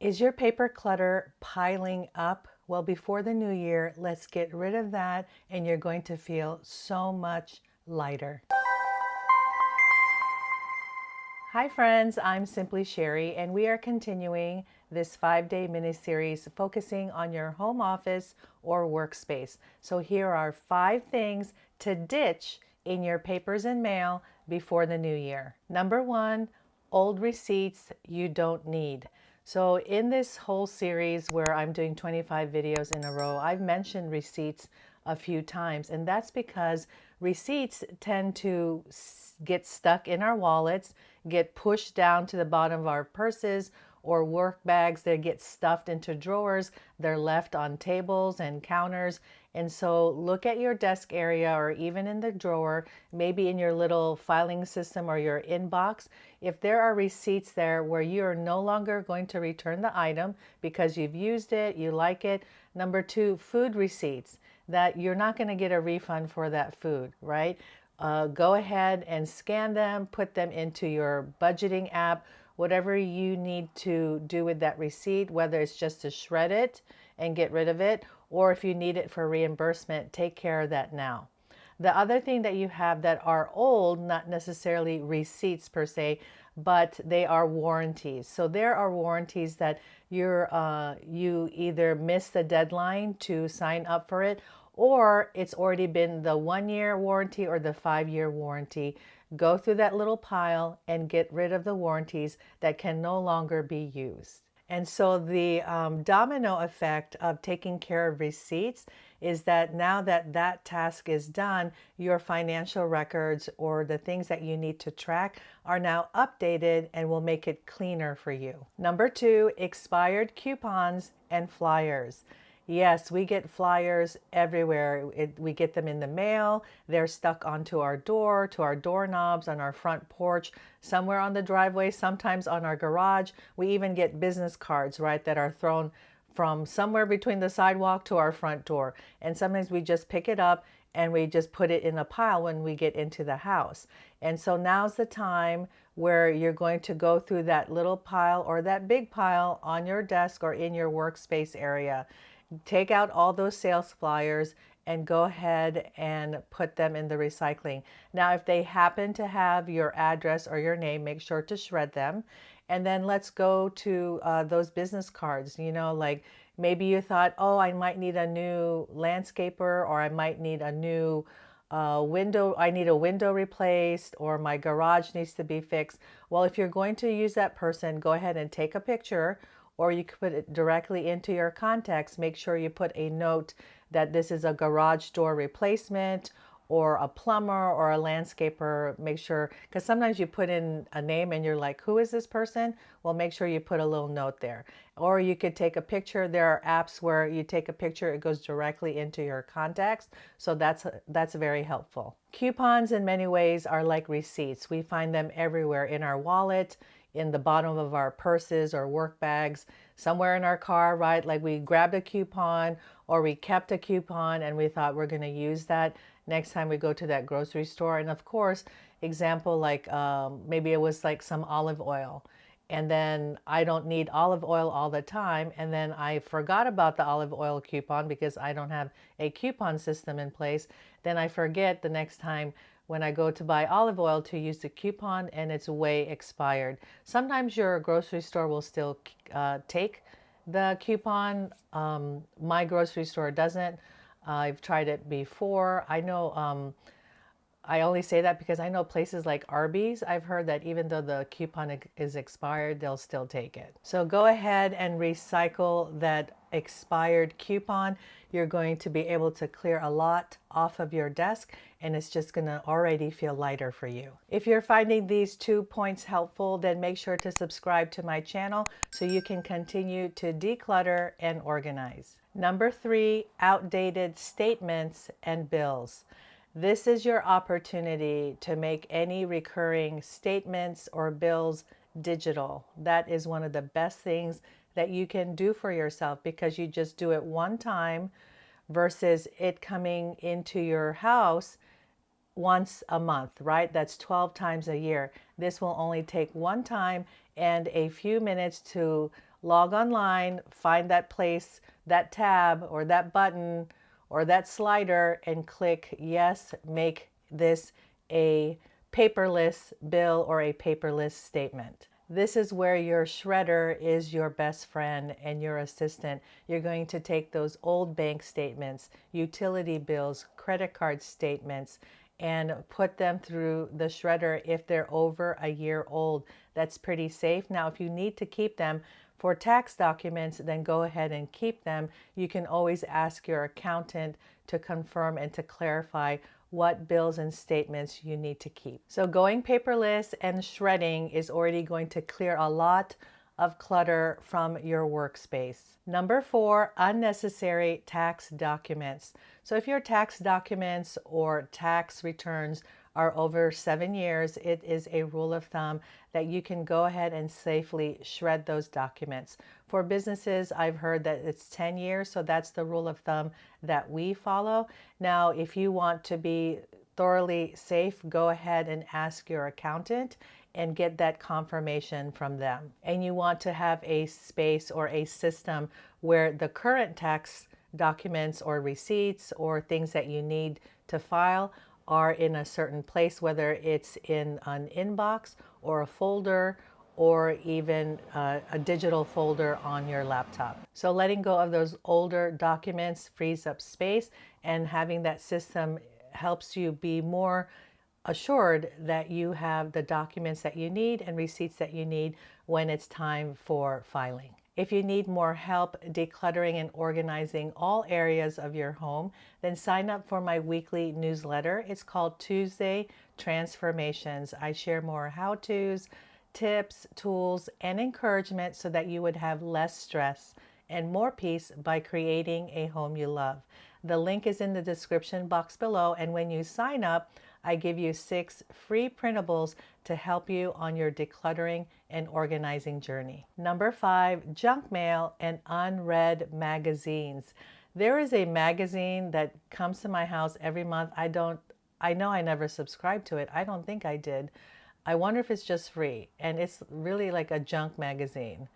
Is your paper clutter piling up? Well, before the new year, let's get rid of that and you're going to feel so much lighter. Hi friends, I'm Simply Sherry and we are continuing this 5-day mini-series focusing on your home office or workspace. So here are 5 things to ditch in your papers and mail before the new year. Number 1, old receipts you don't need. So in this whole series where I'm doing 25 videos in a row, I've mentioned receipts a few times, and that's because receipts tend to get stuck in our wallets, get pushed down to the bottom of our purses or work bags. They get stuffed into drawers. They're left on tables and counters. And so look at your desk area or even in the drawer, maybe in your little filing system or your inbox. If there are receipts there where you are no longer going to return the item because you've used it, you like it. Number 2, food receipts that you're not going to get a refund for that food, right? Go ahead and scan them, put them into your budgeting app, whatever you need to do with that receipt, whether it's just to shred it and get rid of it, or if you need it for reimbursement, take care of that now. The other thing that you have that are old, not necessarily receipts per se, but they are warranties. So there are warranties that you either missed the deadline to sign up for it, or it's already been the 1-year warranty or the 5-year warranty. Go through that little pile and get rid of the warranties that can no longer be used. And so the domino effect of taking care of receipts is that now that that task is done, your financial records or the things that you need to track are now updated and will make it cleaner for you. Number 2, expired coupons and flyers. Yes, we get flyers everywhere. We get them in the mail. They're stuck onto our door, to our doorknobs, on our front porch, somewhere on the driveway, sometimes on our garage. We even get business cards, right, that are thrown from somewhere between the sidewalk to our front door. And sometimes we just pick it up and we just put it in a pile when we get into the house. And so now's the time where you're going to go through that little pile or that big pile on your desk or in your workspace area. Take out all those sales flyers and go ahead and put them in the recycling. Now, if they happen to have your address or your name, make sure to shred them. And then let's go to those business cards. You know, like maybe you thought, oh, I might need a new landscaper, or I might need a new window. I need a window replaced, or my garage needs to be fixed. Well, if you're going to use that person, go ahead and take a picture, or you could put it directly into your contacts. Make sure you put a note that this is a garage door replacement or a plumber or a landscaper. Make sure, because sometimes you put in a name and you're like, who is this person? Well, make sure you put a little note there. Or you could take a picture. There are apps where you take a picture, it goes directly into your contacts. So that's very helpful. Coupons in many ways are like receipts. We find them everywhere in our wallet, in the bottom of our purses or work bags, somewhere in our car, right? Like we grabbed a coupon or we kept a coupon and we thought we're going to use that next time we go to that grocery store. And of course, example, like maybe it was like some olive oil. And then I don't need olive oil all the time. And then I forgot about the olive oil coupon because I don't have a coupon system in place. Then I forget the next time when I go to buy olive oil to use the coupon and it's way expired. Sometimes your grocery store will still take the coupon. My grocery store doesn't. I've tried it before. I know I only say that because I know places like Arby's, I've heard that even though the coupon is expired, they'll still take it. So go ahead and recycle that expired coupon. You're going to be able to clear a lot off of your desk and it's just going to already feel lighter for you. If you're finding these 2 points helpful, then make sure to subscribe to my channel so you can continue to declutter and organize. Number 3, outdated statements and bills. This is your opportunity to make any recurring statements or bills digital. That is one of the best things that you can do for yourself because you just do it one time versus it coming into your house once a month, right? That's 12 times a year. This will only take one time and a few minutes to log online, find that place, that tab or that button or that slider and click yes, make this a paperless bill or a paperless statement. This is where your shredder is your best friend and your assistant. You're going to take those old bank statements, utility bills, credit card statements, and put them through the shredder if they're over a year old. That's pretty safe. Now, if you need to keep them for tax documents, then go ahead and keep them. You can always ask your accountant to confirm and to clarify what bills and statements you need to keep. So going paperless and shredding is already going to clear a lot of clutter from your workspace. Number 4, unnecessary tax documents. So if your tax documents or tax returns are over 7 years, it is a rule of thumb that you can go ahead and safely shred those documents. For businesses, I've heard that it's 10 years, so that's the rule of thumb that we follow. Now, if you want to be thoroughly safe, go ahead and ask your accountant and get that confirmation from them. And you want to have a space or a system where the current tax documents or receipts or things that you need to file are in a certain place, whether it's in an inbox or a folder or even a digital folder on your laptop. So letting go of those older documents frees up space, and having that system helps you be more assured that you have the documents that you need and receipts that you need when it's time for filing. If you need more help decluttering and organizing all areas of your home, then sign up for my weekly newsletter. It's called Tuesday Transformations. I share more how-tos, tips, tools, and encouragement so that you would have less stress and more peace by creating a home you love. The link is in the description box below, and when you sign up, I give you 6 free printables to help you on your decluttering and organizing journey. Number 5, junk mail and unread magazines. There is a magazine that comes to my house every month. I know I never subscribed to it. I don't think I did. I wonder if it's just free, and it's really like a junk magazine.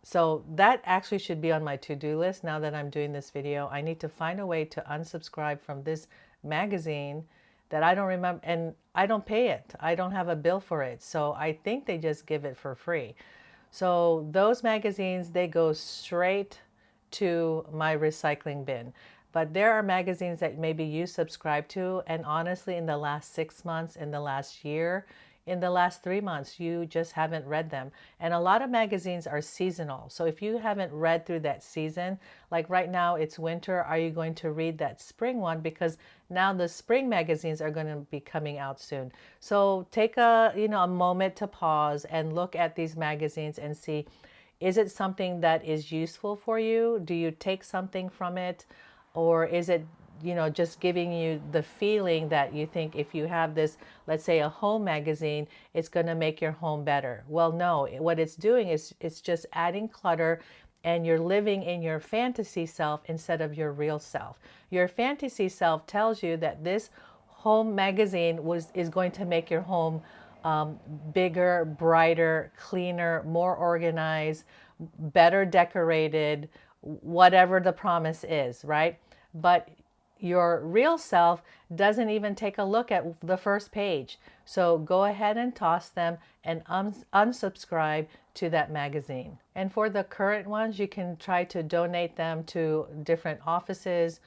So that actually should be on my to-do list now that I'm doing this video. I need to find a way to unsubscribe from this magazine that I don't remember, and I don't pay it. I don't have a bill for it. So I think they just give it for free. So those magazines, they go straight to my recycling bin. But there are magazines that maybe you subscribe to, and honestly, in the last 6 months, in the last year, in the last 3 months, you just haven't read them. And a lot of magazines are seasonal. So if you haven't read through that season, like right now it's winter, are you going to read that spring one? Because now the spring magazines are going to be coming out soon. So take a moment to pause and look at these magazines and see, is it something that is useful for you? Do you take something from it? Or is it just giving you the feeling that you think if you have this, let's say a home magazine, it's going to make your home better? Well, no, what it's doing is it's just adding clutter, and you're living in your fantasy self instead of your real self. Your fantasy self tells you that this home magazine is going to make your home bigger, brighter, cleaner, more organized, better decorated, whatever the promise is, right? But your real self doesn't even take a look at the first page. So go ahead and toss them and unsubscribe to that magazine. And for the current ones, you can try to donate them to different offices,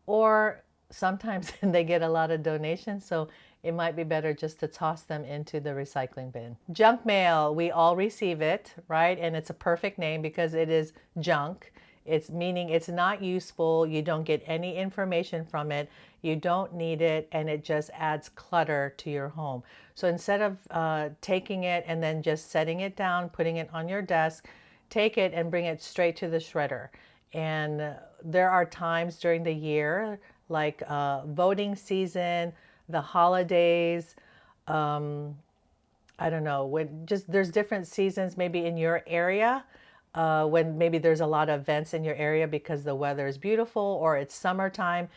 or sometimes they get a lot of donations, so it might be better just to toss them into the recycling bin. Junk mail, we all receive it, right? And it's a perfect name because it is junk. It's meaning it's not useful. You don't get any information from it. You don't need it, and it just adds clutter to your home. So instead of taking it and then just setting it down, putting it on your desk, take it and bring it straight to the shredder. And there are times during the year, like voting season, the holidays, I don't know, there's different seasons maybe in your area. When maybe there's a lot of events in your area because the weather is beautiful or it's summertime,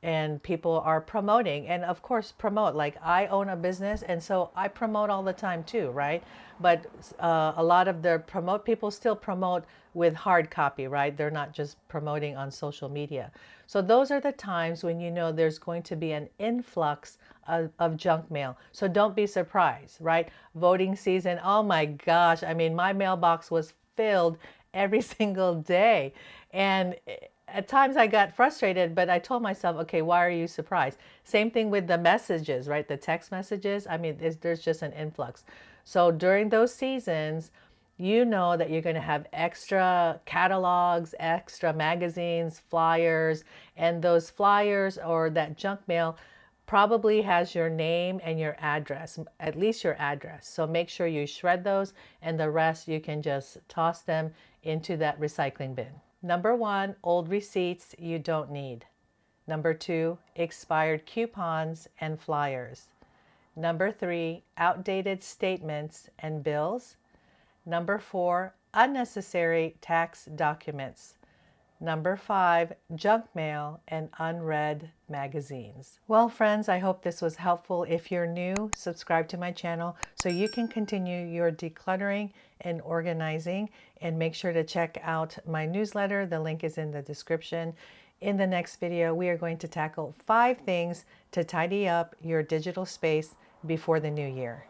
and people are promoting, and of course promote, like I own a business and so I promote all the time too, right? But a lot of the promote people still promote with hard copy, right? They're not just promoting on social media. So those are the times when you know there's going to be an influx of junk mail. So don't be surprised, right? Voting season, oh my gosh, I mean, my mailbox was filled every single day. And at times I got frustrated, but I told myself, okay, why are you surprised? Same thing with the messages, right? The text messages. I mean, there's just an influx. So during those seasons, you know that you're going to have extra catalogs, extra magazines, flyers, and those flyers or that junk mail probably has your name and your address, at least your address. So make sure you shred those, and the rest you can just toss them into that recycling bin. Number 1, old receipts you don't need. Number 2, expired coupons and flyers. Number 3, outdated statements and bills. Number 4, unnecessary tax documents. Number 5, junk mail and unread magazines. Well, friends, I hope this was helpful. If you're new, subscribe to my channel so you can continue your decluttering and organizing. And make sure to check out my newsletter. The link is in the description. In the next video, we are going to tackle 5 things to tidy up your digital space before the new year.